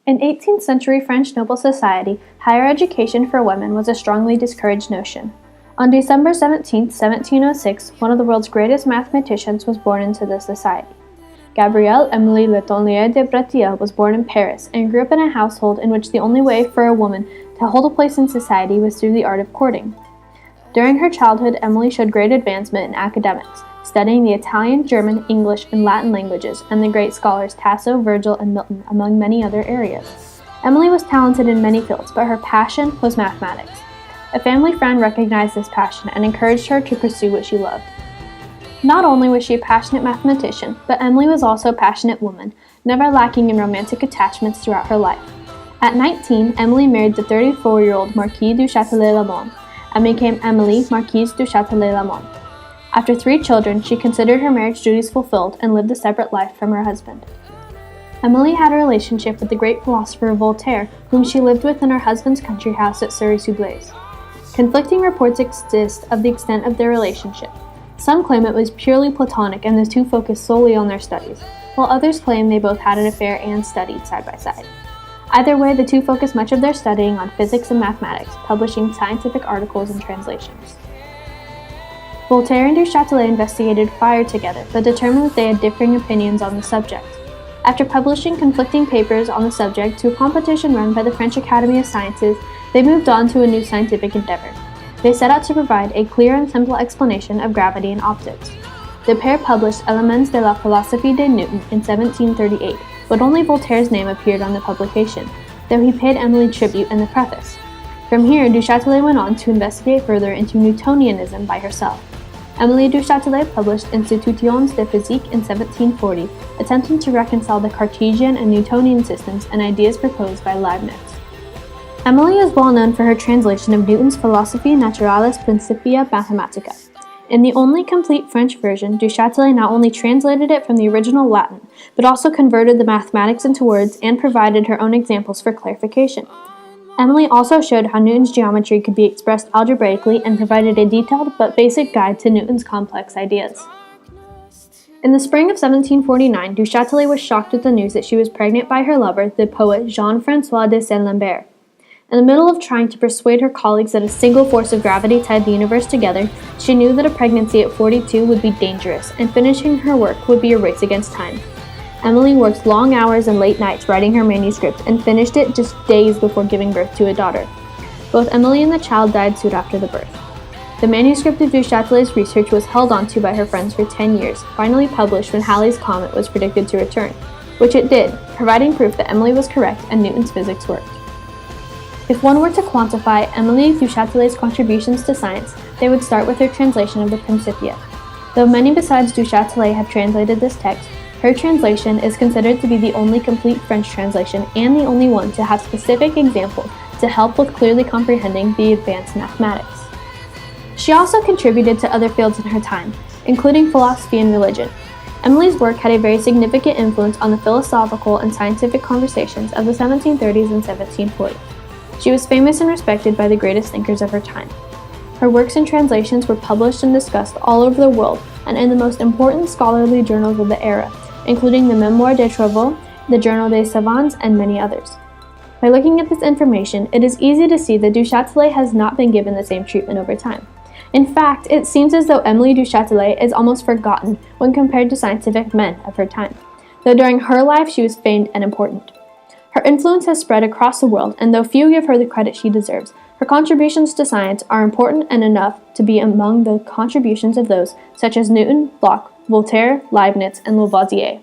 In 18th century French noble society, higher education for women was a strongly discouraged notion. On December 17, 1706, one of the world's greatest mathematicians was born into the society. Gabrielle Emilie de Cha was born in Paris and grew up in a household in which the only way for a woman to hold a place in society was through the art of courting. During her childhood, Emily showed great advancement in academics, studying the Italian, German, English, and Latin languages, and the great scholars Tasso, Virgil, and Milton, among many other areas. Emily was talented in many fields, but her passion was mathematics. A family friend recognized this passion and encouraged her to pursue what she loved. Not only was she a passionate mathematician, but Emily was also a passionate woman, never lacking in romantic attachments throughout her life. At 19, Emily married the 34-year-old Marquis du Châtelet-Lamont and became Emilie, Marquise du Châtelet-Lamont. After 3 children, she considered her marriage duties fulfilled and lived a separate life from her husband. Emily had a relationship with the great philosopher Voltaire, whom she lived with in her husband's country house at Sury-sous-Blaise. Conflicting reports exist of the extent of their relationship. Some claim it was purely platonic and the two focused solely on their studies, while others claim they both had an affair and studied side by side. Either way, the two focused much of their studying on physics and mathematics, publishing scientific articles and translations. Voltaire and du Châtelet investigated fire together, but determined that they had differing opinions on the subject. After publishing conflicting papers on the subject to a competition run by the French Academy of Sciences, they moved on to a new scientific endeavor. They set out to provide a clear and simple explanation of gravity and optics. The pair published Éléments de la philosophie de Newton in 1738, but only Voltaire's name appeared on the publication, though he paid Emily tribute in the preface. From here, du Châtelet went on to investigate further into Newtonianism by herself. Emilie du Châtelet published Institutions de physique in 1740, attempting to reconcile the Cartesian and Newtonian systems and ideas proposed by Leibniz. Emily is well known for her translation of Newton's Philosophiae Naturalis Principia Mathematica. In the only complete French version, du Châtelet not only translated it from the original Latin, but also converted the mathematics into words and provided her own examples for clarification. Emily also showed how Newton's geometry could be expressed algebraically and provided a detailed but basic guide to Newton's complex ideas. In the spring of 1749, du Châtelet was shocked with the news that she was pregnant by her lover, the poet Jean-François de Saint-Lambert. In the middle of trying to persuade her colleagues that a single force of gravity tied the universe together, she knew that a pregnancy at 42 would be dangerous, and finishing her work would be a race against time. Emily worked long hours and late nights writing her manuscript and finished it just days before giving birth to a daughter. Both Emily and the child died soon after the birth. The manuscript of du Châtelet's research was held onto by her friends for 10 years, finally published when Halley's Comet was predicted to return, which it did, providing proof that Emily was correct and Newton's physics worked. If one were to quantify Emilie du Châtelet's contributions to science, they would start with her translation of the Principia. Though many besides du Châtelet have translated this text, her translation is considered to be the only complete French translation and the only one to have specific examples to help with clearly comprehending the advanced mathematics. She also contributed to other fields in her time, including philosophy and religion. Emily's work had a very significant influence on the philosophical and scientific conversations of the 1730s and 1740s. She was famous and respected by the greatest thinkers of her time. Her works and translations were published and discussed all over the world and in the most important scholarly journals of the era, including the Mémoire des Travaux, the Journal des Savants, and many others. By looking at this information, it is easy to see that du Châtelet has not been given the same treatment over time. In fact, it seems as though Emilie du Châtelet is almost forgotten when compared to scientific men of her time, though during her life she was famed and important. Her influence has spread across the world, and though few give her the credit she deserves, her contributions to science are important and enough to be among the contributions of those such as Newton, Locke, Voltaire, Leibniz, and Lavoisier.